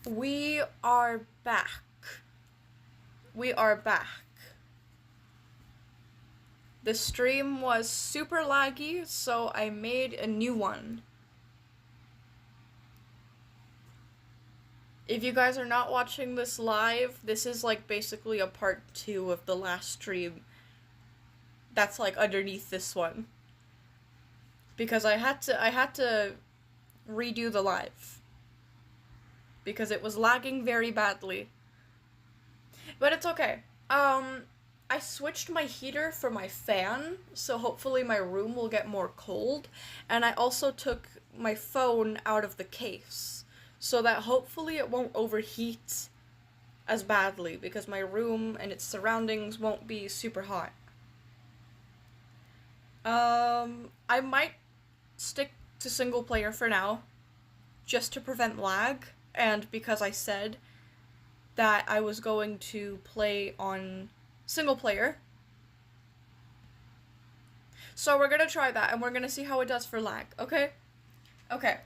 We are back. We are back. The stream was super laggy, so I made a new one. If you guys are not watching this live, this is like basically a part 2 of the last stream that's like underneath this one. Because I had to redo the live. Because it was lagging very badly. But it's okay. I switched my heater for my fan, so hopefully my room will get more cold. And I also took my phone out of the case, so that hopefully it won't overheat as badly, because my room and its surroundings won't be super hot. I might stick to single player for now, just to prevent lag, and because I said that I was going to play on single player. So we're gonna try that, and we're gonna see how it does for lag, okay? Okay.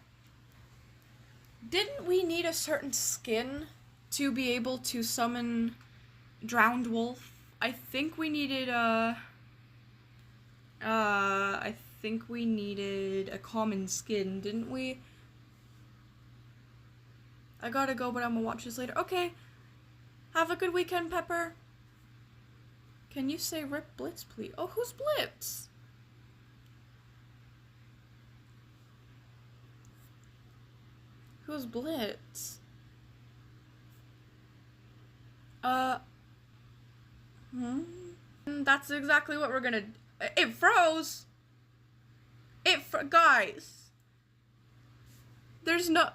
Didn't we need a certain skin to be able to summon Drowned Wolf? I think we needed I think we needed a common skin, didn't we? I gotta go, but I'm gonna watch this later. Okay. Have a good weekend, Pepper. Can you say Rip Blitz, please? Oh, who's Blitz? Who's Blitz? That's exactly what we're gonna... It froze! Guys! There's no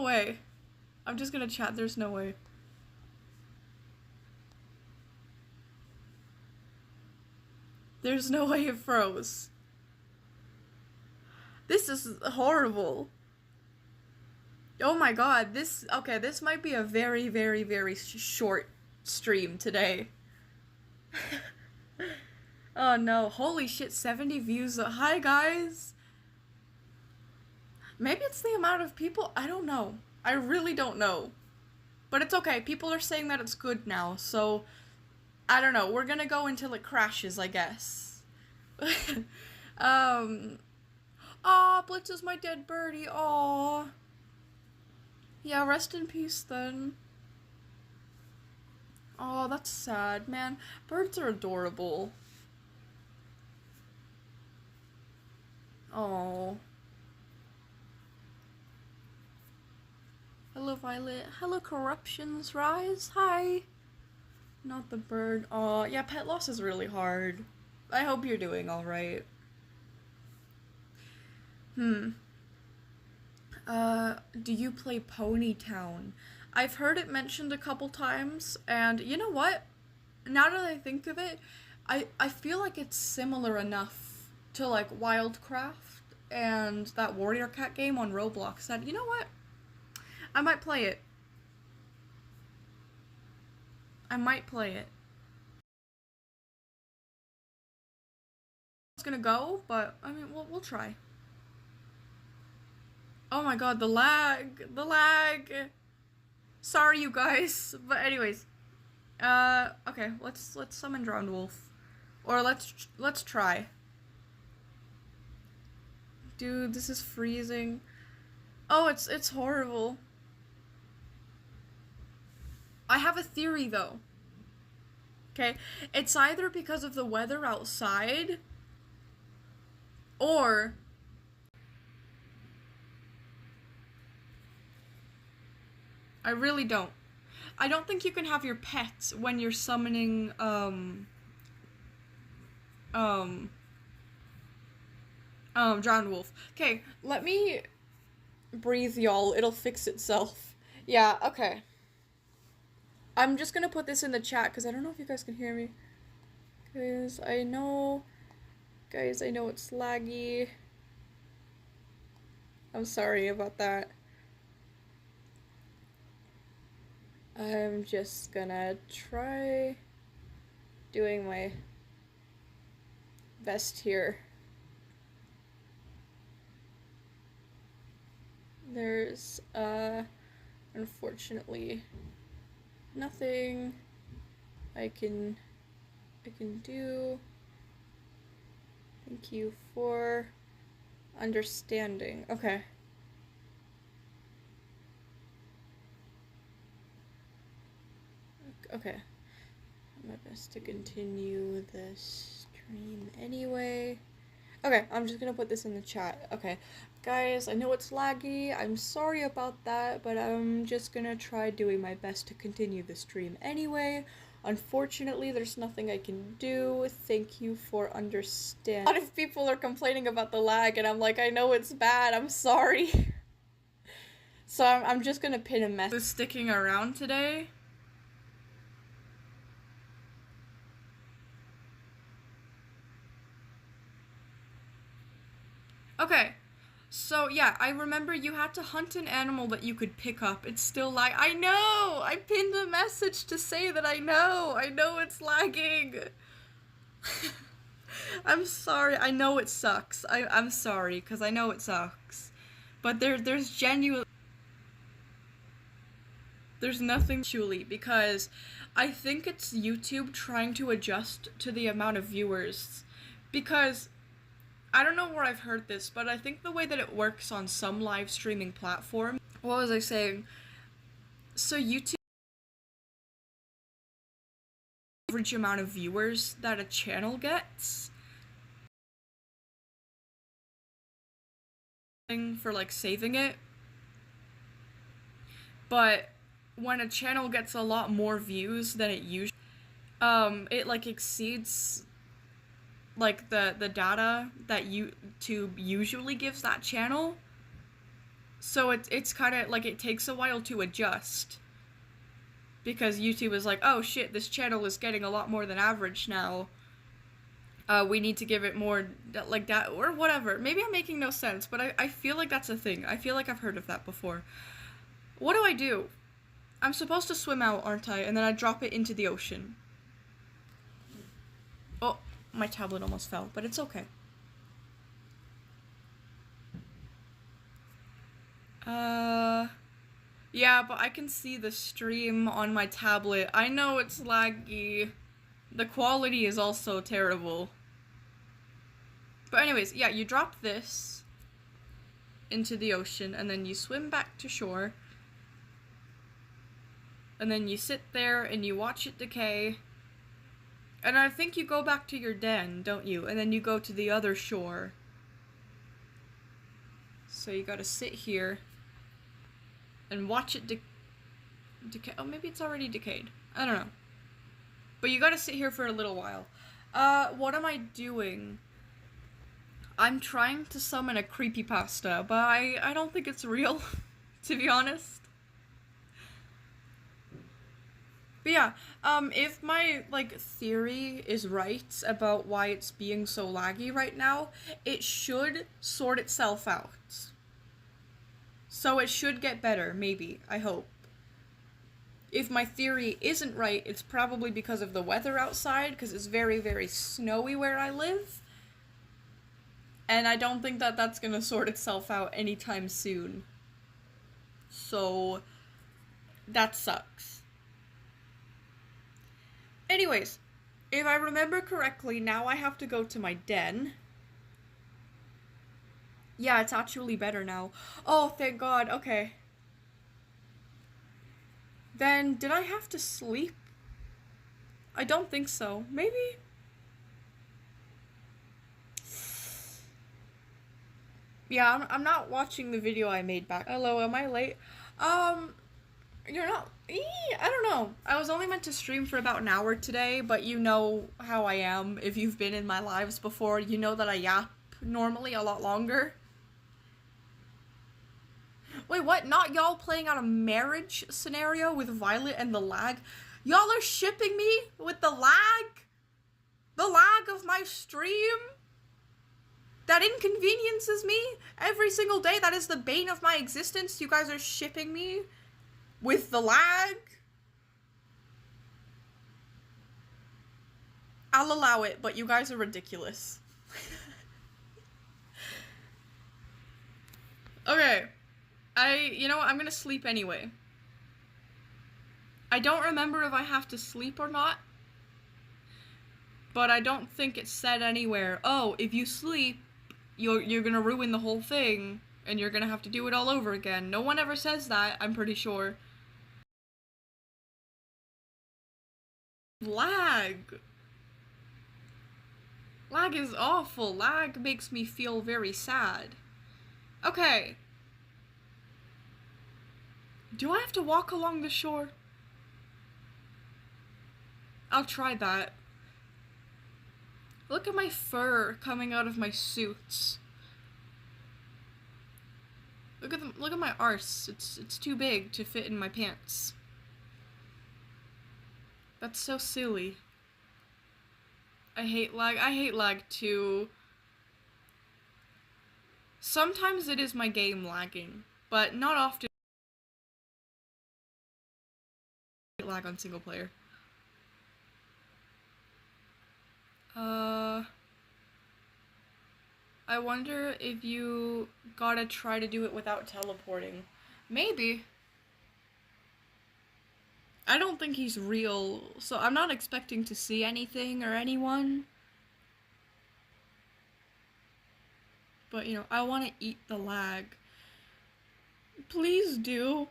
way. I'm just gonna chat, there's no way. There's no way it froze. This is horrible. Oh my god, this might be a very, very, very short stream today. Oh no, holy shit, 70 views. Hi guys. Maybe it's the amount of people, I don't know. I really don't know. But it's okay, people are saying that it's good now, so I don't know, we're gonna go until it crashes, I guess. Aw, Blitz is my dead birdie, aw. Yeah, rest in peace then. Oh, that's sad, man. Birds are adorable. Oh. Hello, Violet. Hello, Corruptions Rise. Hi. Not the bird. Oh, yeah, pet loss is really hard. I hope you're doing alright. Do you play Ponytown? I've heard it mentioned a couple times, and you know what? Now that I think of it, I feel like it's similar enough to, like, Wildcraft and that Warrior Cat game on Roblox that, you know what? I might play it. I might play it. It's gonna go, but, I mean, we'll try. Oh my god, the lag! The lag! Sorry, you guys. But anyways. Okay, let's summon Drowned Wolf. Or let's try. Dude, this is freezing. Oh, it's horrible. I have a theory, though. Okay? It's either because of the weather outside, or I really don't. I don't think you can have your pets when you're summoning, Drowned Wolf. Okay, let me breathe, y'all. It'll fix itself. Yeah, okay. I'm just gonna put this in the chat, because I don't know if you guys can hear me. Guys, I know it's laggy. I'm sorry about that. I'm just gonna try doing my best here. There's unfortunately, nothing I can do. Thank you for understanding. Okay. Okay. My best to continue this stream anyway. Okay, I'm just gonna put this in the chat. Okay, guys, I know it's laggy. I'm sorry about that, but I'm just gonna try doing my best to continue the stream anyway. Unfortunately, there's nothing I can do. Thank you for understanding. A lot of people are complaining about the lag, and I'm like, I know it's bad. I'm sorry. So I'm just gonna pin a message. Sticking around today. Okay, so yeah, I remember you had to hunt an animal that you could pick up. It's still I know! I pinned a message to say that I know it's lagging. I'm sorry, I know it sucks. I'm sorry, because I know it sucks. But there's genuine... There's nothing truly, because I think it's YouTube trying to adjust to the amount of viewers. Because... I don't know where I've heard this, but I think the way that it works on some live streaming platforms... What was I saying? So YouTube... average amount of viewers that a channel gets. For, like, saving it. But when a channel gets a lot more views than it usually... it, like, exceeds... like the data that YouTube usually gives that channel. So it's kind of like it takes a while to adjust. Because YouTube is like, oh shit, this channel is getting a lot more than average now. We need to give it more like that or whatever. Maybe I'm making no sense, but I feel like that's a thing. I feel like I've heard of that before. What do? I'm supposed to swim out, aren't I? And then I drop it into the ocean. Oh. My tablet almost fell, but it's okay. Yeah, but I can see the stream on my tablet. I know it's laggy. The quality is also terrible. But anyways, yeah, you drop this into the ocean, and then you swim back to shore. And then you sit there, and you watch it decay. And I think you go back to your den, don't you? And then you go to the other shore. So you gotta sit here and watch it decay. Oh, maybe it's already decayed. I don't know. But you gotta sit here for a little while. What am I doing? I'm trying to summon a creepypasta, but I don't think it's real, to be honest. But yeah, if my, like, theory is right about why it's being so laggy right now, it should sort itself out. So it should get better, maybe, I hope. If my theory isn't right, it's probably because of the weather outside, because it's very, very snowy where I live. And I don't think that that's gonna sort itself out anytime soon. So, that sucks. Anyways, if I remember correctly, now I have to go to my den. Yeah, it's actually better now. Oh, thank God, okay. Then, did I have to sleep? I don't think so. Maybe? Yeah, I'm not watching the video I made back. Hello, am I late? You're not... I don't know. I was only meant to stream for about an hour today, but you know how I am. If you've been in my lives before, you know that I yap normally a lot longer. Wait, what? Not y'all playing out a marriage scenario with Violet and the lag? Y'all are shipping me with the lag? The lag of my stream? That inconveniences me every single day. That is the bane of my existence. You guys are shipping me with the lag? I'll allow it, but you guys are ridiculous. Okay. You know what? I'm gonna sleep anyway. I don't remember if I have to sleep or not, but I don't think it said anywhere, oh, if you sleep, you're gonna ruin the whole thing, and you're gonna have to do it all over again. No one ever says that, I'm pretty sure. Lag. Lag is awful. Lag makes me feel very sad. Okay. Do I have to walk along the shore? I'll try that. Look at my fur coming out of my suits. Look at my arse. It's too big to fit in my pants. That's so silly. I hate lag. I hate lag too. Sometimes it is my game lagging, but not often. I hate lag on single player. I wonder if you gotta try to do it without teleporting. Maybe. I don't think he's real, so I'm not expecting to see anything or anyone. But, you know, I want to eat the lag. Please do.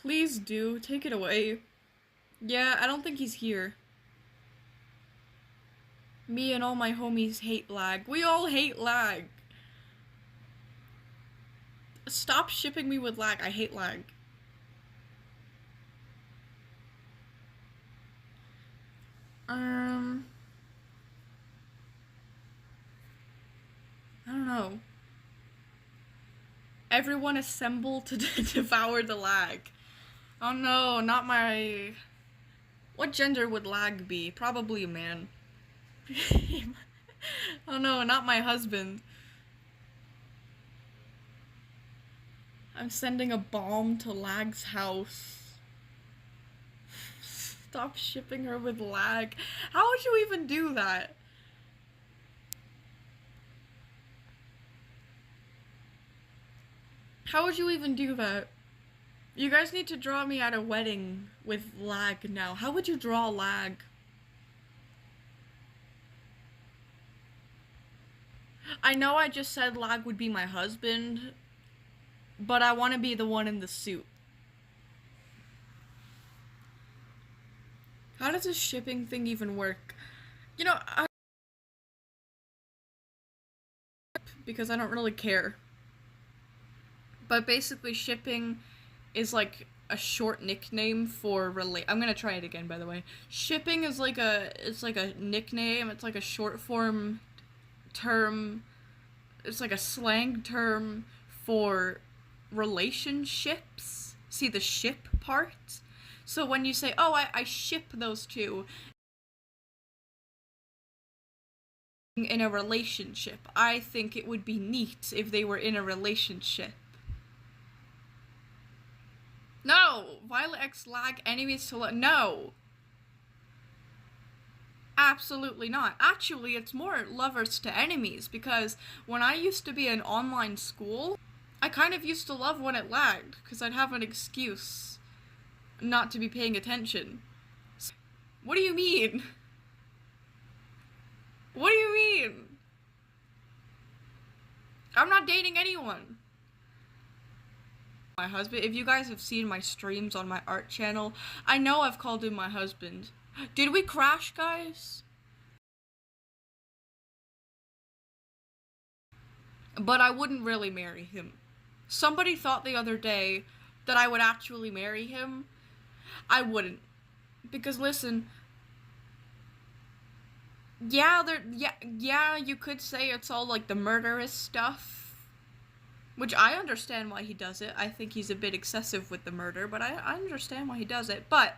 Please do. Take it away. Yeah, I don't think he's here. Me and all my homies hate lag. We all hate lag. Stop shipping me with lag. I hate lag. I don't know. Everyone assemble to devour the lag. Oh no, not my... What gender would lag be? Probably a man. Oh no, not my husband. I'm sending a bomb to Lag's house. Stop shipping her with lag. How would you even do that? How would you even do that? You guys need to draw me at a wedding with lag now. How would you draw lag? I know I just said lag would be my husband, but I want to be the one in the suit. How does this shipping thing even work? You know, because I don't really care. But basically shipping is like a short nickname for I'm gonna try it again, by the way. Shipping is like it's like a nickname, it's like a short form term, it's like a slang term for relationships. See the ship part? So when you say, oh, I ship those two in a relationship, I think it would be neat if they were in a relationship. No! Violet X lag enemies to no! Absolutely not. Actually, it's more lovers to enemies, because when I used to be in online school, I kind of used to love when it lagged, because I'd have an excuse not to be paying attention. What do you mean? What do you mean? I'm not dating anyone. My husband, if you guys have seen my streams on my art channel, I know I've called him my husband. Did we crash, guys? But I wouldn't really marry him. Somebody thought the other day that I would actually marry him. I wouldn't. Because listen, yeah, you could say it's all like the murderous stuff, which I understand why he does it. I think he's a bit excessive with the murder, but I understand why he does it. But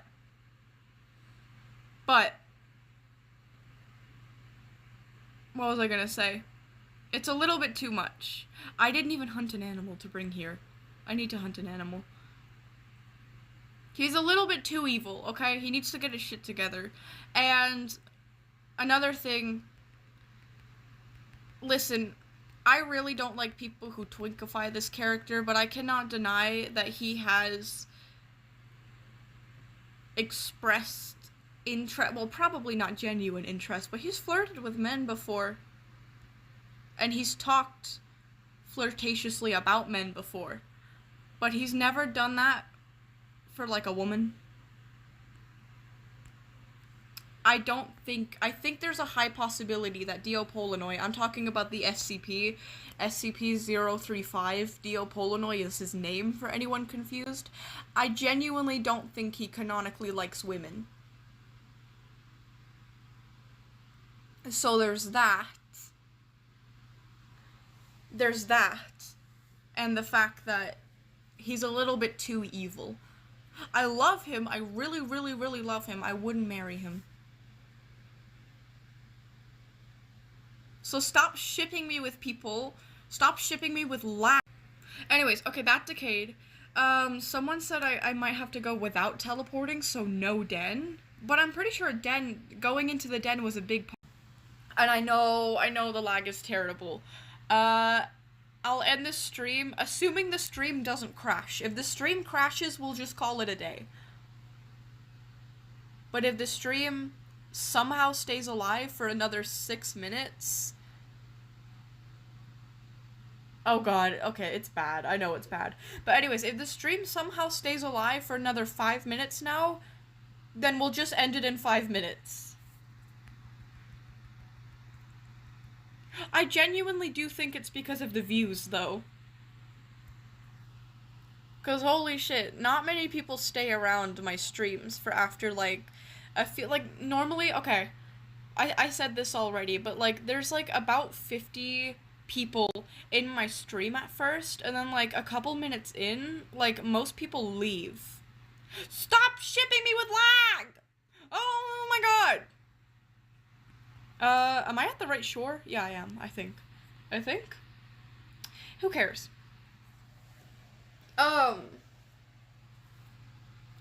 what was I gonna say? It's a little bit too much. I didn't even hunt an animal to bring here. I need to hunt an animal. He's a little bit too evil, okay? He needs to get his shit together. And another thing, listen, I really don't like people who twinkify this character, but I cannot deny that he has expressed interest, well, probably not genuine interest, but he's flirted with men before. And he's talked flirtatiously about men before. But he's never done that for, like, a woman. I think there's a high possibility that Dio Polonoi, I'm talking about the SCP-035, Dio Polonoi is his name for anyone confused. I genuinely don't think he canonically likes women. So there's that. There's that. And the fact that he's a little bit too evil. I love him, I really, really, really love him, I wouldn't marry him. So stop shipping me with people. Stop shipping me with lag. Anyways, okay, that decayed. Someone said I might have to go without teleporting, so no den. But I'm pretty sure going into the den was a big part. And I know the lag is terrible. I'll end this stream, assuming the stream doesn't crash. If the stream crashes, we'll just call it a day. But if the stream somehow stays alive for another 6 minutes... Oh god, okay, it's bad. I know it's bad. But anyways, if the stream somehow stays alive for another 5 minutes now, then we'll just end it in 5 minutes. I genuinely do think it's because of the views, though. Because holy shit, not many people stay around my streams for after, like, I feel like normally, okay, I said this already, but like there's like about 50 people in my stream at first, and then like a couple minutes in, like most people leave. Stop shipping me with lag! Oh my god! Am I at the right shore? Yeah, I am, I think. Who cares? I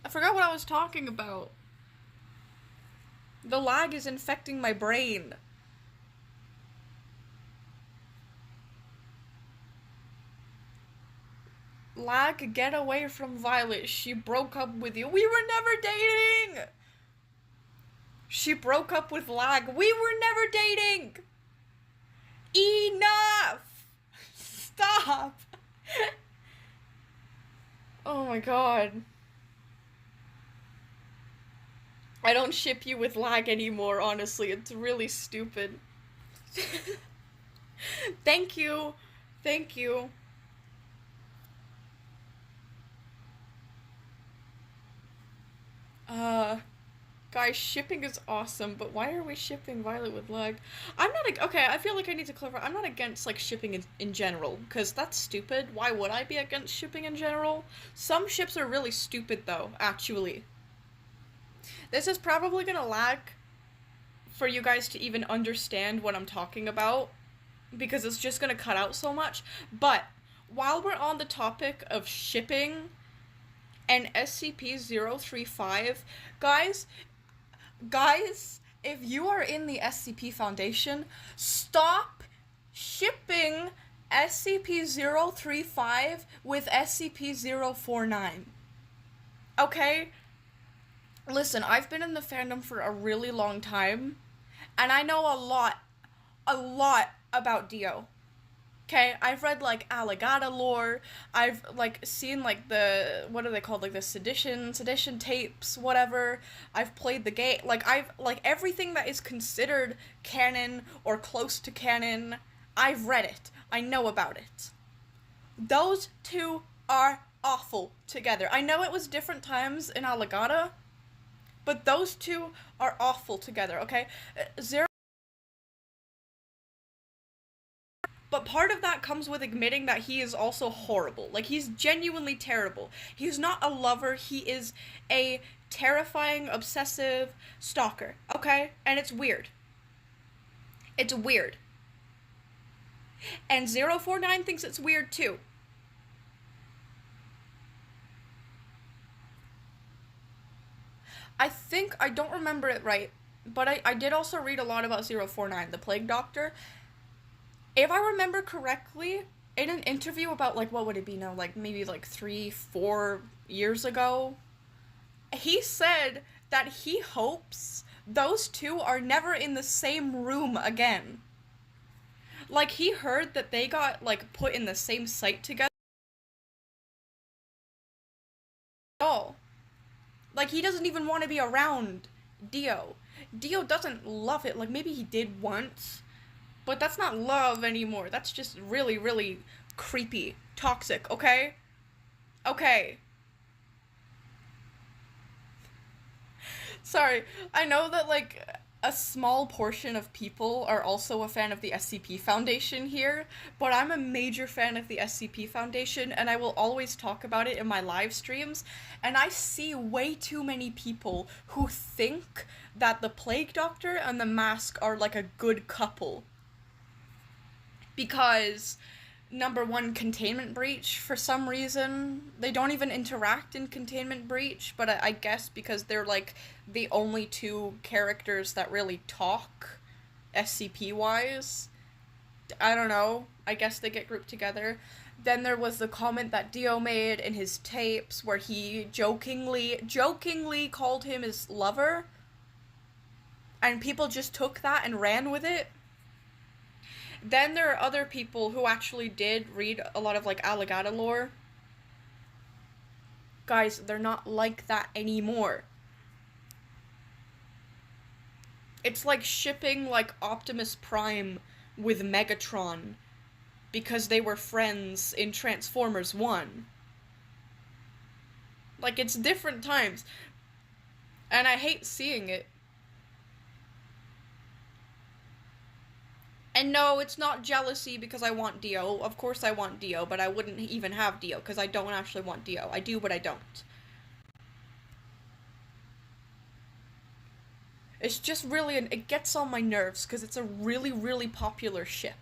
forgot what I was talking about. The lag is infecting my brain. Lag, get away from Violet. She broke up with you. We were never dating! She broke up with Lag. We were never dating! Enough! Stop! Oh my god. I don't ship you with Lag anymore, honestly. It's really stupid. Thank you. Thank you. Guys, shipping is awesome, but why are we shipping Violet with Lag? I'm not, okay, I feel like I need to clarify. I'm not against, like, shipping in general, because that's stupid. Why would I be against shipping in general? Some ships are really stupid, though, actually. This is probably gonna lag for you guys to even understand what I'm talking about, because it's just gonna cut out so much. But while we're on the topic of shipping and SCP-035, guys, if you are in the SCP Foundation, stop shipping SCP-035 with SCP-049. Okay? Listen, I've been in the fandom for a really long time, and I know a lot about Dio. Okay, I've read, like, Allegata lore, I've, like, seen, like, the, what are they called, like, the sedition tapes, whatever, I've played the game, like, everything that is considered canon or close to canon, I've read it, I know about it. Those two are awful together. I know it was different times in Allegata, but those two are awful together, okay? But part of that comes with admitting that he is also horrible. Like, he's genuinely terrible. He's not a lover, he is a terrifying, obsessive stalker, okay? And it's weird. It's weird. And 049 thinks it's weird too. I don't remember it right, but I did also read a lot about 049, the Plague Doctor. If I remember correctly, in an interview about, like, what would it be now, like, maybe, like, 3-4 years ago, he said that he hopes those two are never in the same room again. Like, he heard that they got, like, put in the same site together. Oh. Like, he doesn't even want to be around Dio. Dio doesn't love it. Like, maybe he did once, but that's not love anymore. That's just really, really creepy. Toxic, okay? Okay. Sorry, I know that, like, a small portion of people are also a fan of the SCP Foundation here, but I'm a major fan of the SCP Foundation, and I will always talk about it in my live streams, and I see way too many people who think that the Plague Doctor and the Mask are, like, a good couple. Because number one, Containment Breach, for some reason. They don't even interact in Containment Breach, but I guess because they're, like, the only two characters that really talk, SCP-wise. I don't know. I guess they get grouped together. Then there was the comment that Dio made in his tapes where he jokingly called him his lover. And people just took that and ran with it. Then there are other people who actually did read a lot of, like, Allegata lore. Guys, they're not like that anymore. It's like shipping, like, Optimus Prime with Megatron because they were friends in Transformers 1. Like, it's different times. And I hate seeing it. And no, it's not jealousy because I want Dio. Of course I want Dio, but I wouldn't even have Dio because I don't actually want Dio. I do, but I don't. It's just really, it gets on my nerves because it's a really, really popular ship.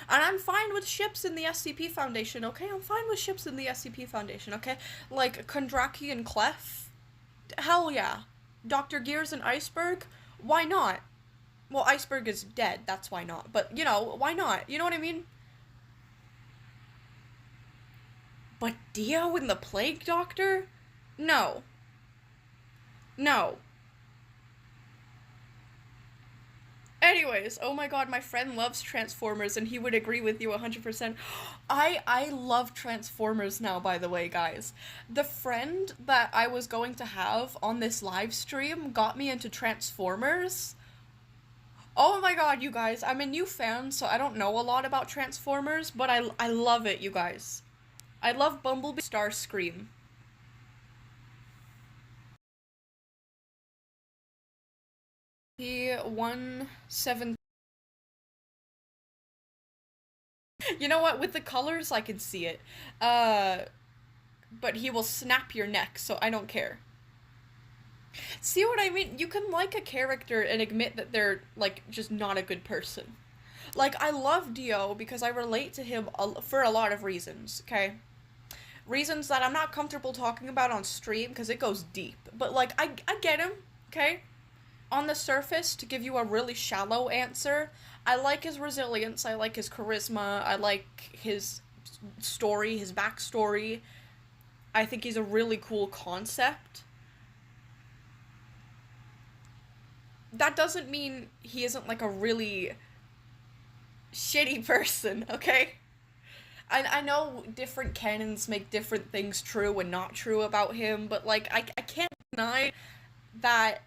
And I'm fine with ships in the SCP Foundation, okay? I'm fine with ships in the SCP Foundation, okay? Like, Kondraki and Clef? Hell yeah. Dr. Gears and Iceberg? Why not? Well, Iceberg is dead, that's why not. But, you know, why not? You know what I mean? But Dio and the Plague Doctor? No. No. Anyways, oh my god, my friend loves Transformers, and he would agree with you 100%. I love Transformers now, by the way, guys. The friend that I was going to have on this live stream got me into Transformers. Oh my god, you guys, I'm a new fan, so I don't know a lot about Transformers, but I love it, you guys. I love Bumblebee, Starscream. P17. You know what, with the colors, I can see it. But he will snap your neck, so I don't care. See what I mean? You can like a character and admit that they're, like, just not a good person. Like, I love Dio because I relate to him for a lot of reasons, okay? Reasons that I'm not comfortable talking about on stream because it goes deep. But, like, I get him, okay? On the surface, to give you a really shallow answer, I like his resilience, I like his charisma, I like his story, his backstory. I think he's a really cool concept. That doesn't mean he isn't, like, a really shitty person, okay? I know different canons make different things true and not true about him, but, like, I can't deny that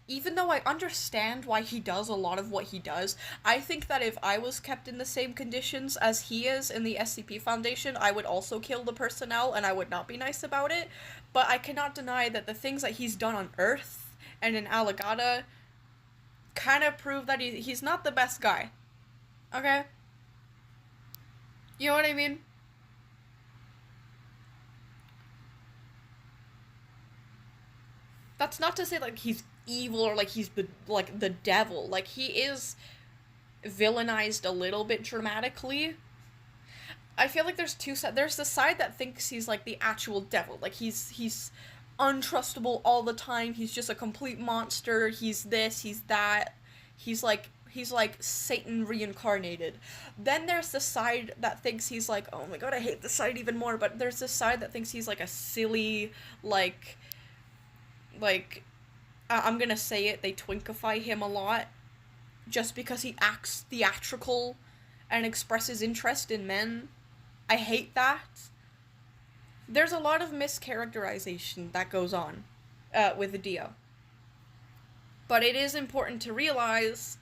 even though I understand why he does a lot of what he does, I think that if I was kept in the same conditions as he is in the SCP Foundation, I would also kill the personnel and I would not be nice about it. But I cannot deny that the things that he's done on Earth and in Allegata kind of prove that he's not the best guy. Okay? You know what I mean? That's not to say, like, he's evil or, like, he's the devil. Like, he is villainized a little bit dramatically. I feel like there's two sides. There's the side that thinks he's, like, the actual devil. Like, he's untrustable all the time. He's just a complete monster. He's this, he's that. He's like Satan reincarnated. Then there's the side that thinks he's like, oh my god, I hate this side even more, but there's this side that thinks he's like a silly, like, like, I'm gonna say it, they twinkify him a lot just because he acts theatrical and expresses interest in men. I hate that. There's a lot of mischaracterization that goes on with Dio. But it is important to realize...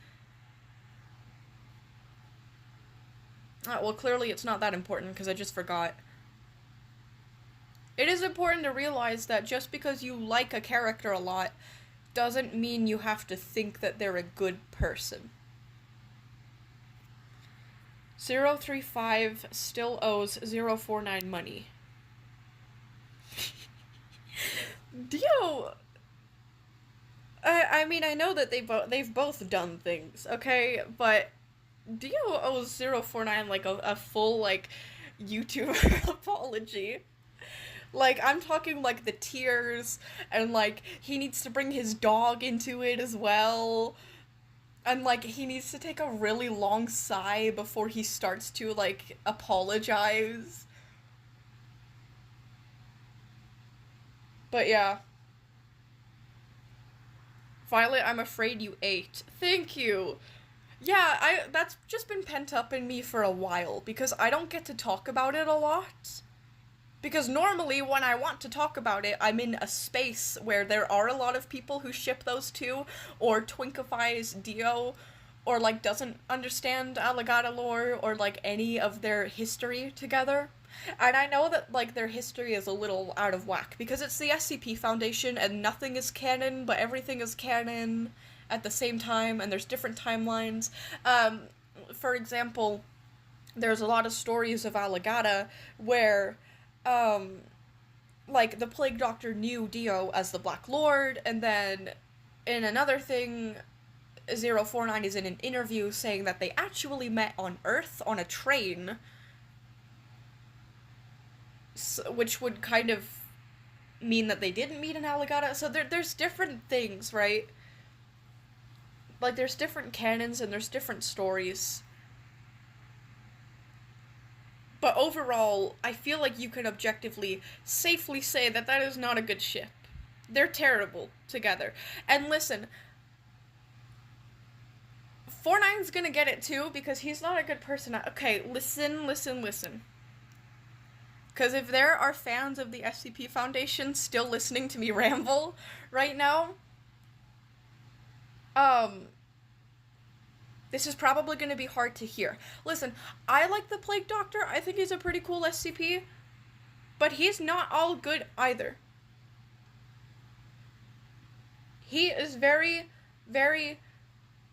well, clearly it's not that important because I just forgot. It is important to realize that just because you like a character a lot doesn't mean you have to think that they're a good person. 035 still owes 049 money. Dio... I mean, I know that they've both done things, okay? But Dio owes 049 like a full, like, YouTuber apology. Like, I'm talking, like, the tears, and, like, he needs to bring his dog into it as well. And, like, he needs to take a really long sigh before he starts to, like, apologize. But yeah. Violet, I'm afraid you ate. Thank you! Yeah, that's just been pent up in me for a while, because I don't get to talk about it a lot. Because normally, when I want to talk about it, I'm in a space where there are a lot of people who ship those two, or twinkifies Dio, or, like, doesn't understand Allegata lore, or, like, any of their history together. And I know that, like, their history is a little out of whack, because it's the SCP Foundation, and nothing is canon, but everything is canon at the same time, and there's different timelines. For example, there's a lot of stories of Allegata where, like, the Plague Doctor knew Dio as the Black Lord, and then in another thing, 049 is in an interview saying that they actually met on Earth on a train, which would kind of mean that they didn't meet in Allegata. So there's different things, right? Like, there's different canons and there's different stories. But overall, I feel like you can objectively, safely say that that is not a good ship. They're terrible together. And listen, 49's gonna get it too, because he's not a good person. Okay, listen. Because if there are fans of the SCP Foundation still listening to me ramble right now, this is probably going to be hard to hear. Listen, I like the Plague Doctor. I think he's a pretty cool SCP. But he's not all good either. He is very, very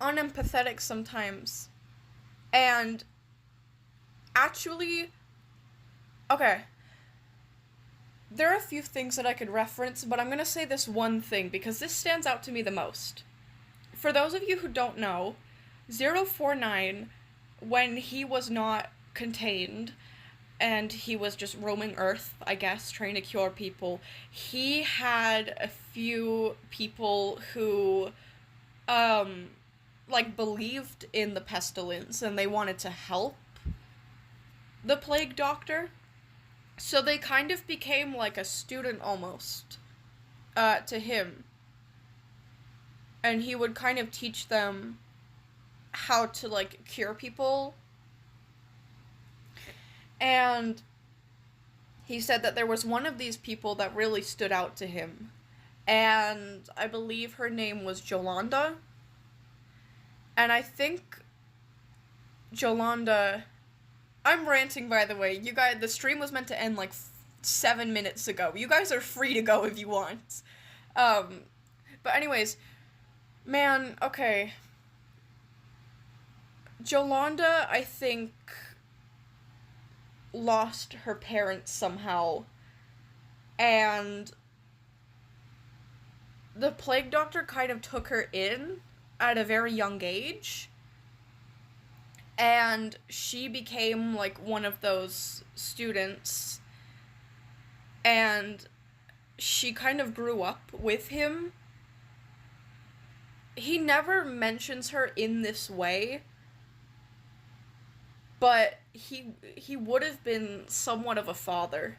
unempathetic sometimes. And actually... okay. There are a few things that I could reference, but I'm going to say this one thing, because this stands out to me the most. For those of you who don't know, 049, when he was not contained, and he was just roaming Earth, I guess, trying to cure people, he had a few people who, like, believed in the pestilence, and they wanted to help the Plague Doctor. So they kind of became like a student almost, to him. And he would kind of teach them how to, like, cure people. And he said that there was one of these people that really stood out to him. And I believe her name was Jolanda. And I think Jolanda... I'm ranting, by the way. You guys, the stream was meant to end, like, 7 minutes ago. You guys are free to go if you want. But anyways, man, okay. Jolanda, I think, lost her parents somehow. And the Plague Doctor kind of took her in at a very young age. And she became, like, one of those students, and she kind of grew up with him. He never mentions her in this way, but he would have been somewhat of a father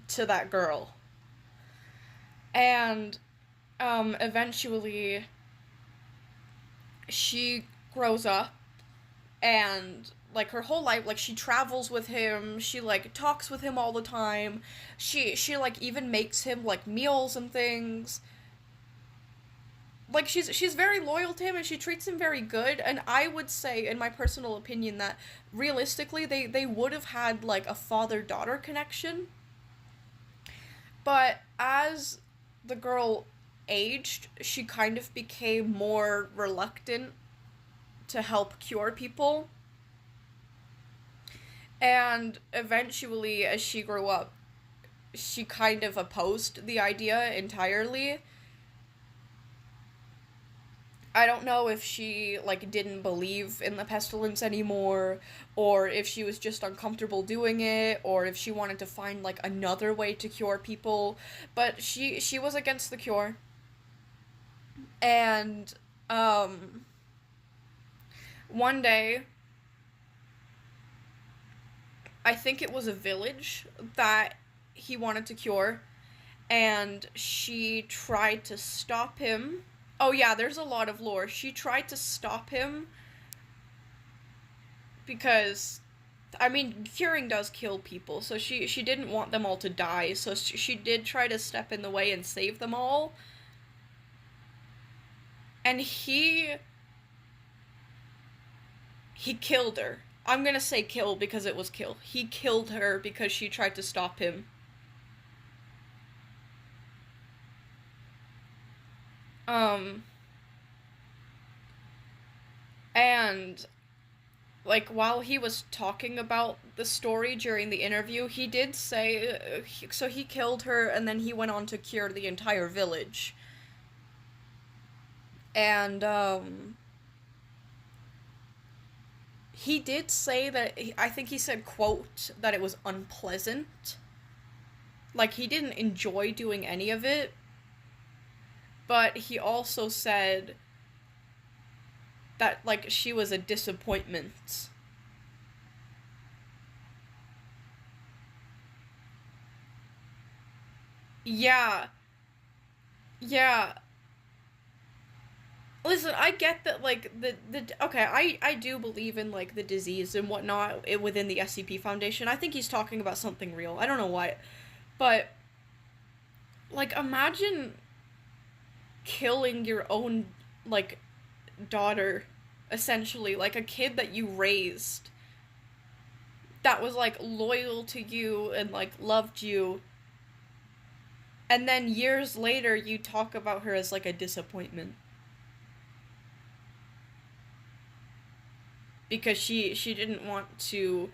to that girl. And eventually she grows up and like her whole life, like she travels with him, she like talks with him all the time, she like even makes him like meals and things. Like she's very loyal to him and she treats him very good, and I would say in my personal opinion that realistically they would have had like a father-daughter connection. But as the girl aged, she kind of became more reluctant to help cure people. And eventually, as she grew up, she kind of opposed the idea entirely. I don't know if she like didn't believe in the pestilence anymore, or if she was just uncomfortable doing it, or if she wanted to find like another way to cure people, but she was against the cure. And one day, I think it was a village that he wanted to cure, and she tried to stop him. Oh yeah, there's a lot of lore. She tried to stop him because I mean, curing does kill people, so she didn't want them all to die. So she did try to step in the way and save them all. And he killed her. I'm going to say kill because it was kill. He killed her because she tried to stop him. Um and like while he was talking about the story during the interview, he did say so he killed her and then he went on to cure the entire village. And he did say that I think he said quote that it was unpleasant. Like he didn't enjoy doing any of it, but he also said that like she was a disappointment. Yeah. Yeah. Listen, I get that like the okay, I do believe in like the disease and whatnot within the SCP Foundation. I think he's talking about something real. I don't know what. But like imagine killing your own like daughter, essentially, like a kid that you raised that was like loyal to you and like loved you, and then years later you talk about her as like a disappointment because she didn't want to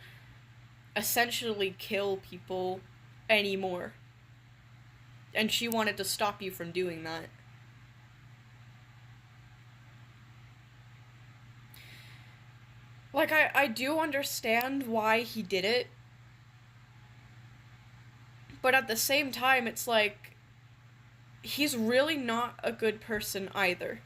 essentially kill people anymore, and she wanted to stop you from doing that. Like I do understand why he did it, but at the same time it's like he's really not a good person either.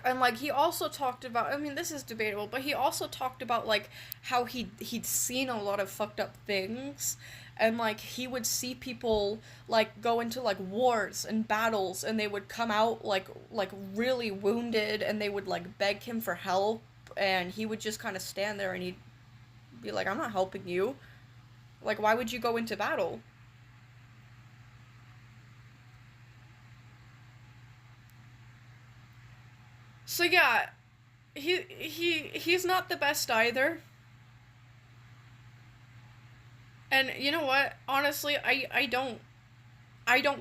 And like he also talked about, I mean this is debatable, but he also talked about like how he'd seen a lot of fucked up things, and like he would see people like go into like wars and battles and they would come out like really wounded and they would like beg him for help, and he would just kind of stand there and he'd be like, I'm not helping you. Like why would you go into battle? So yeah, he's not the best either. And you know what? Honestly, I don't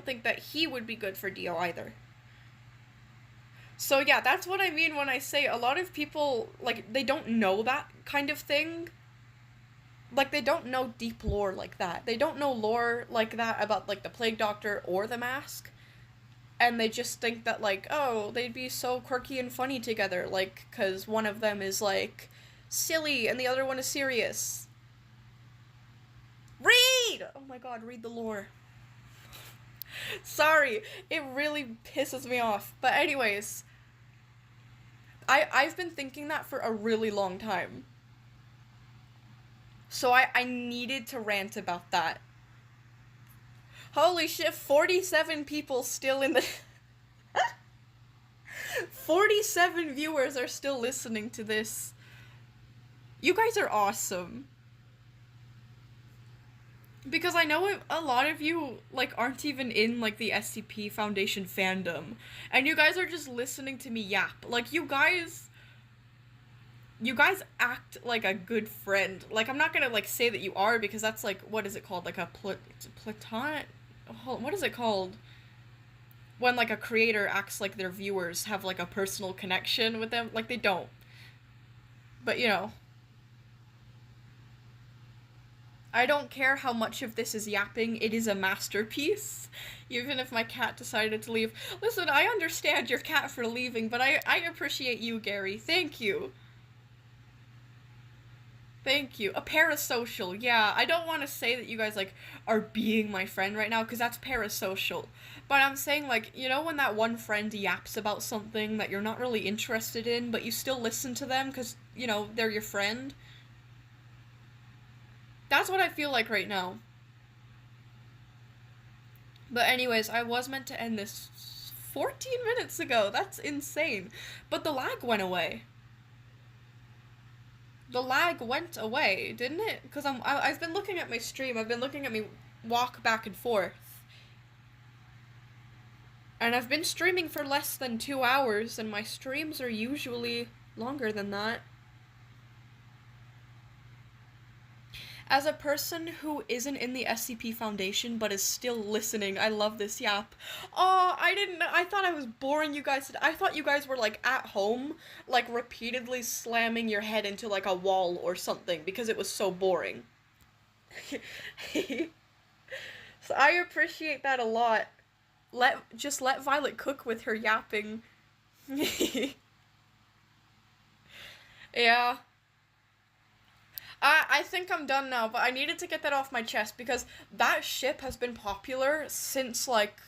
think that he would be good for Dio either. So yeah, that's what I mean when I say a lot of people like they don't know that kind of thing. Like they don't know deep lore like that. They don't know lore like that about like the Plague Doctor or the Mask. And they just think that like, oh, they'd be so quirky and funny together, like cuz one of them is like silly and the other one is serious. Read! Oh my god, read the lore. Sorry, it really pisses me off. But anyways, I've been thinking that for a really long time. So I needed to rant about that. Holy shit, 47 people still in the... 47 viewers are still listening to this. You guys are awesome. Because I know a lot of you, like, aren't even in, like, the SCP Foundation fandom. And you guys are just listening to me yap. Like, you guys act like a good friend. Like, I'm not gonna, like, say that you are, because that's, like, what is it called? Like, a platonic... What is it called? When, like, a creator acts like their viewers have, like, a personal connection with them. Like, they don't. But, you know... I don't care how much of this is yapping, it is a masterpiece. Even if my cat decided to leave. Listen, I understand your cat for leaving, but I appreciate you, Gary. Thank you. Thank you. A parasocial, yeah. I don't want to say that you guys, like, are being my friend right now, because that's parasocial. But I'm saying, like, you know when that one friend yaps about something that you're not really interested in, but you still listen to them because, you know, they're your friend? That's what I feel like right now. But anyways, I was meant to end this 14 minutes ago. That's insane. But the lag went away. The lag went away, didn't it? Because I've been looking at my stream. I've been looking at me walk back and forth. And I've been streaming for less than 2 hours, and my streams are usually longer than that. As a person who isn't in the SCP Foundation but is still listening, I love this yap. Oh, I thought I was boring you guys. I thought you guys were, like, at home, like, repeatedly slamming your head into, like, a wall or something because it was so boring. So I appreciate that a lot. Just let Violet cook with her yapping. Yeah. I think I'm done now, but I needed to get that off my chest because that ship has been popular since, like,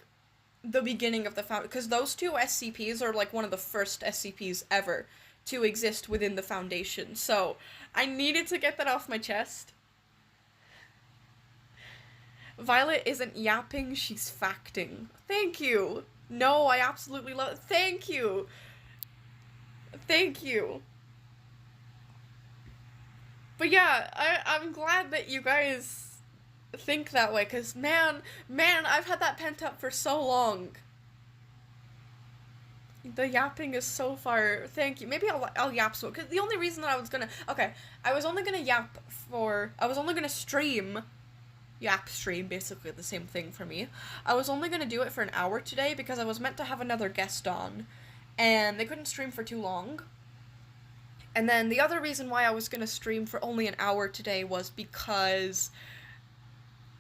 the beginning of the Foundation. Because those two SCPs are, like, one of the first SCPs ever to exist within the Foundation. So, I needed to get that off my chest. Violet isn't yapping, she's facting. Thank you! No, I absolutely love it. Thank you! Thank you! But yeah, I'm glad that you guys think that way, because man, I've had that pent up for so long. The yapping is so far. Thank you. Maybe I'll yap so, because the only reason that I was gonna, I was only gonna stream, yap stream, basically the same thing for me. I was only gonna do it for an hour today, because I was meant to have another guest on, and they couldn't stream for too long. And then the other reason why I was going to stream for only an hour today was because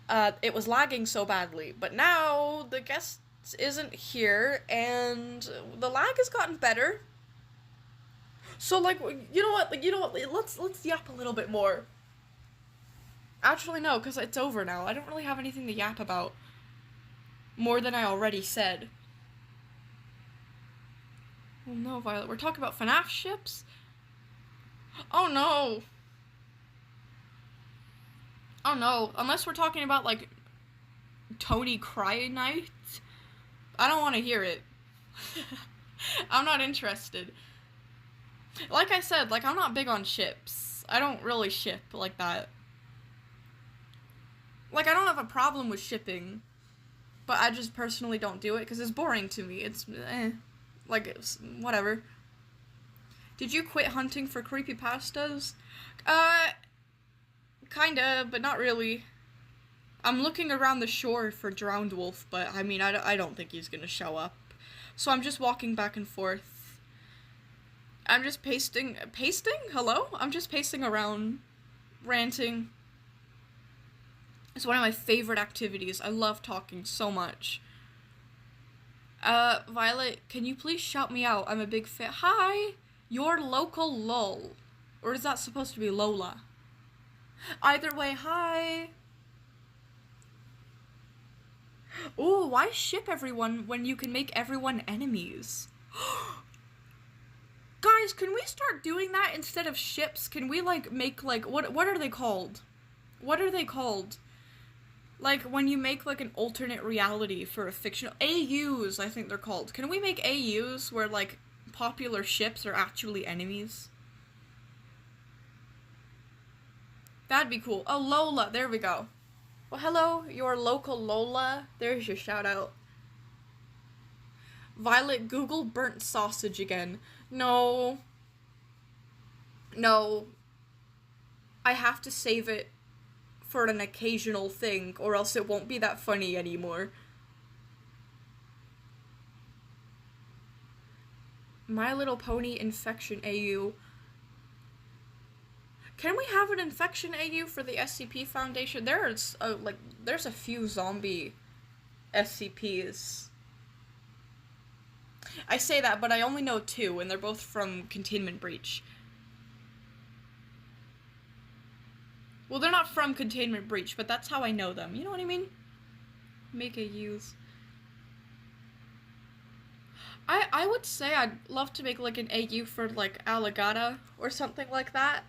it was lagging so badly. But now the guest isn't here and the lag has gotten better. So, like, you know what, let's yap a little bit more. Actually, no, because it's over now. I don't really have anything to yap about more than I already said. Oh no, Violet, we're talking about FNAF ships? Oh no! Oh no, unless we're talking about, like, Tony Cry Night, I don't want to hear it. I'm not interested. Like I said, like, I'm not big on ships. I don't really ship like that. Like, I don't have a problem with shipping, but I just personally don't do it because it's boring to me. It's, like, it's whatever. Did you quit hunting for creepypastas? Kinda, but not really. I'm looking around the shore for Drowned Wolf, but, I mean, I don't think he's gonna show up. So I'm just walking back and forth. I'm just pasting? Hello? I'm just pacing around, ranting. It's one of my favorite activities. I love talking so much. Violet, can you please shout me out? I'm a big fan. Hi! Your local lol. Or is that supposed to be Lola? Either way, hi! Ooh, why ship everyone when you can make everyone enemies? Guys, can we start doing that instead of ships? Can we, like, make, like, what are they called? What are they called? Like, when you make, like, an alternate reality for a fictional... AUs, I think they're called. Can we make AUs where, like, popular ships are actually enemies? That'd be cool. Oh, Lola, there we go. Well, hello, your local Lola. There's your shout-out. Violet, Google burnt sausage again. No. No. I have to save it for an occasional thing, or else it won't be that funny anymore. My Little Pony Infection AU. Can we have an Infection AU for the SCP Foundation? There's a few zombie SCPs. I say that, but I only know 2, and they're both from Containment Breach. Well, they're not from Containment Breach, but that's how I know them. You know what I mean? Make AUs. I would say I'd love to make, like, an AU for, like, Alligata or something like that.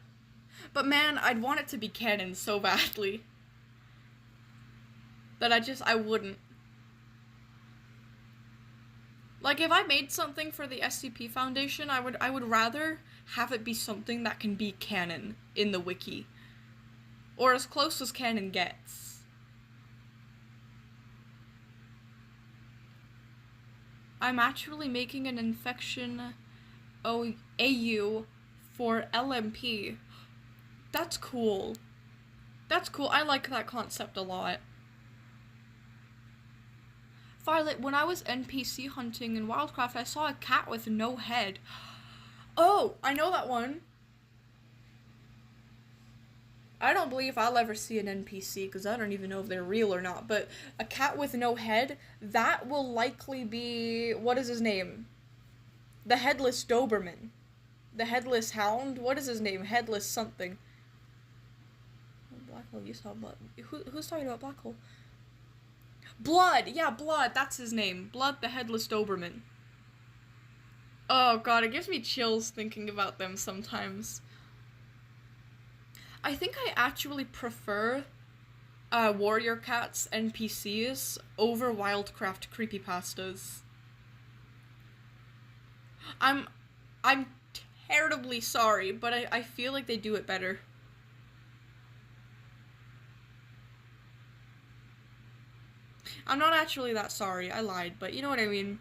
But man, I'd want it to be canon so badly that I wouldn't. Like, if I made something for the SCP Foundation, I would rather have it be something that can be canon in the wiki. Or as close as canon gets. I'm actually making an Infection AU for LMP. That's cool. That's cool. I like that concept a lot. Violet, when I was NPC hunting in Wildcraft, I saw a cat with no head. Oh, I know that one. I don't believe I'll ever see an NPC, because I don't even know if they're real or not, but a cat with no head, that will likely be, what is his name? The Headless Doberman. The Headless Hound? What is his name? Headless something. Black Hole, you saw Blood. Who's talking about Black Hole? Blood! Yeah, Blood, that's his name. Blood the Headless Doberman. Oh god, it gives me chills thinking about them sometimes. I think I actually prefer Warrior Cats NPCs over Wildcraft creepypastas. I'm terribly sorry, but I feel like they do it better. I'm not actually that sorry, I lied, but you know what I mean.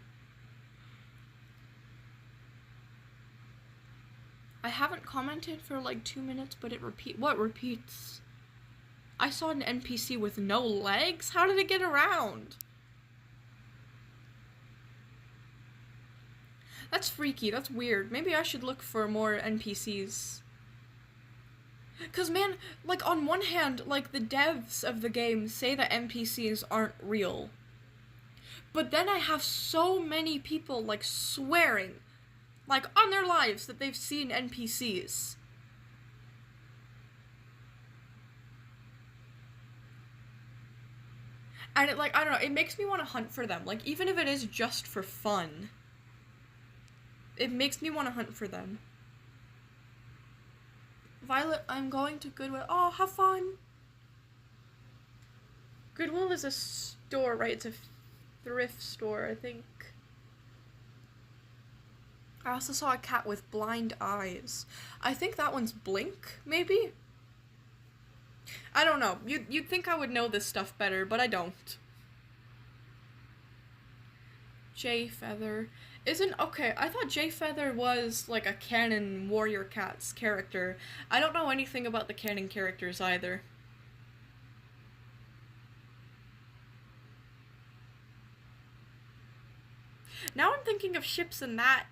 I haven't commented for like 2 minutes, but it what repeats? I saw an NPC with no legs? How did it get around? That's freaky, that's weird. Maybe I should look for more NPCs. Cause man, like on one hand, like the devs of the game say that NPCs aren't real. But then I have so many people like swearing, like on their lives, that they've seen NPCs. And it, like, I don't know, it makes me want to hunt for them. Like, even if it is just for fun, it makes me want to hunt for them. Violet, I'm going to Goodwill. Oh, have fun! Goodwill is a store, right? It's a thrift store, I think. I also saw a cat with blind eyes. I think that one's Blink, maybe? I don't know. You'd think I would know this stuff better, but I don't. Jay Feather. Okay, I thought Jay Feather was, like, a canon Warrior Cats character. I don't know anything about the canon characters either. Now I'm thinking of ships in that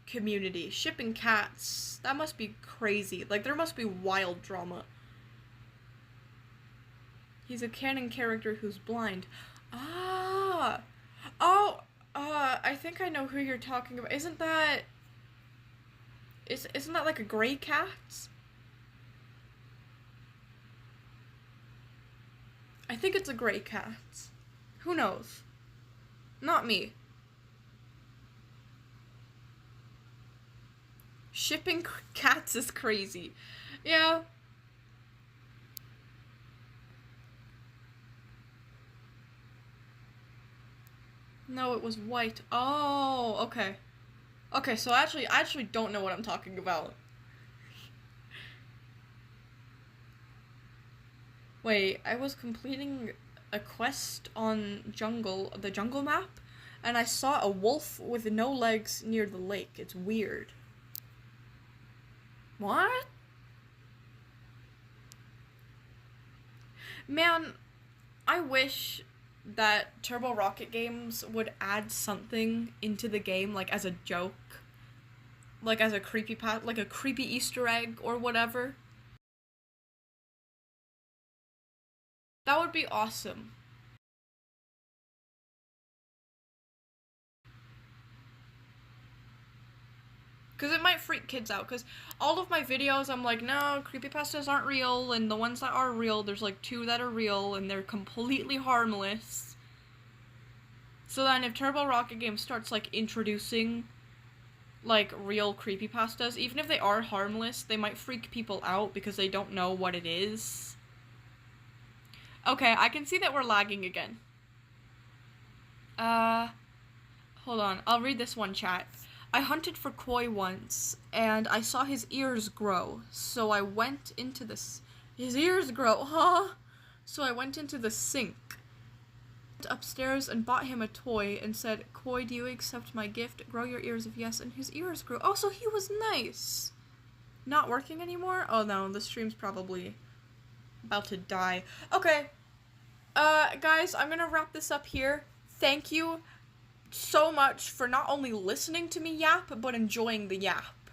community. Shipping cats. That must be crazy. Like, there must be wild drama. He's a canon character who's blind. Ah! Oh! I think I know who you're talking about. Isn't that like a gray cat? I think it's a gray cat. Who knows? Not me. Shipping cats is crazy. Yeah. No, it was white. Oh, okay. Okay, so I actually don't know what I'm talking about. Wait, I was completing a quest on the jungle map, and I saw a wolf with no legs near the lake. It's weird. What? Man, I wish that Turbo Rocket Games would add something into the game, like as a joke. Like as a like a creepy Easter egg or whatever. That would be awesome. Because it might freak kids out. Because all of my videos, I'm like, no, creepypastas aren't real. And the ones that are real, there's like 2 that are real. And they're completely harmless. So then if Turbo Rocket Games starts like introducing like real creepypastas, even if they are harmless, they might freak people out because they don't know what it is. Okay, I can see that we're lagging again. Hold on. I'll read this one, chat. I hunted for koi once, and I saw his ears grow, so I went into this. His ears grow, huh? So I went into the sink upstairs and bought him a toy and said, Koi, do you accept my gift? Grow your ears if yes, and his ears grew. Oh, so he was nice. Not working anymore? Oh no, the stream's probably about to die. Okay. Guys, I'm gonna wrap this up here. Thank you so much for not only listening to me yap, but enjoying the yap.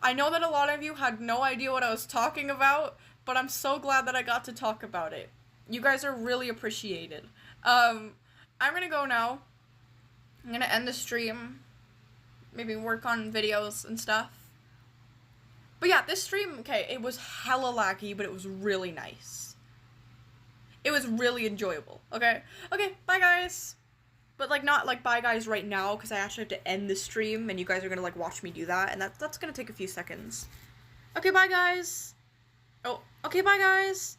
I know that a lot of you had no idea what I was talking about, but I'm so glad that I got to talk about it. You guys are really appreciated. I'm gonna go now. I'm gonna end the stream. Maybe work on videos and stuff. But yeah, this stream, okay, it was hella laggy, but it was really nice. It was really enjoyable, okay? Okay, bye guys! But, like, not, like, bye guys right now, because I actually have to end the stream, and you guys are gonna, like, watch me do that, and that's gonna take a few seconds. Okay, bye guys! Oh, okay, bye guys!